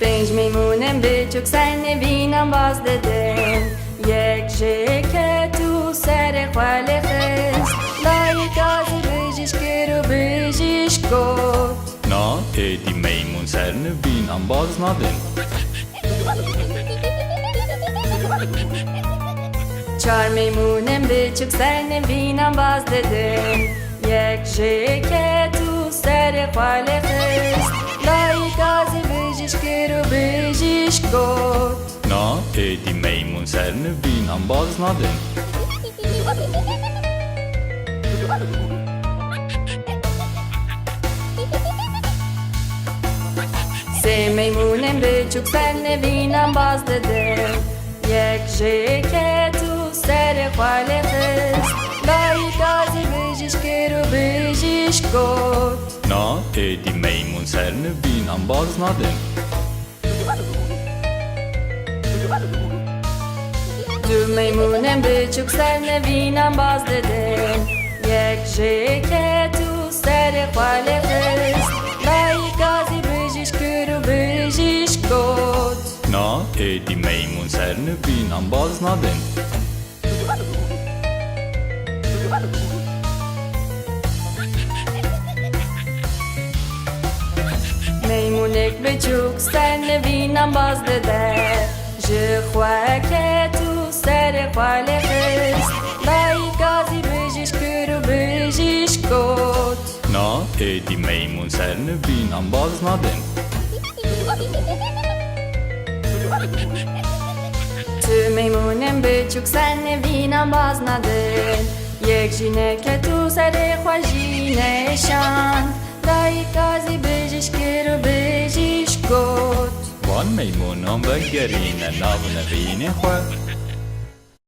پنج میمونم بچوک سر نوینم باز دادن یک جکت و سر خوال خست لایک آزی بجیش کرو بجیش گفت Na edi meymun sernevin ambaz nadin. چار میمونم بچوک سر نوینم باز دادن یک جکت و سر خوال خست لایک آزی بجیش کرو بجیش گفت Na edi meymun sernevin ambaz nadin. سه میمونم بچوک سر نوینم باز دادن یک جکت و سر خوال خست لایک آزی بجیش کرو بجیش گفت Na edi meymun sernevin ambaz nadin. دو میمونم بچوک سر نوینم باز دادن یک جکت و سر خوال خست لایک آزی بجیش کرو بجیش گفت Na edi meymun sernevin ambaz nadin. میمونک بچوک سر نوینم باز داده جخوکت و سر خوال خست لایک آزی بجیش کرو بجیش گفت Na edi meymun sernevin ambaz nadin. تو میمونم بچوک سر نوینم باز ندن یک جینکت و سر خوشینشان لایک آزی بجیش کرو بجیش گفت Van meymunam ve gerine navne vini xwe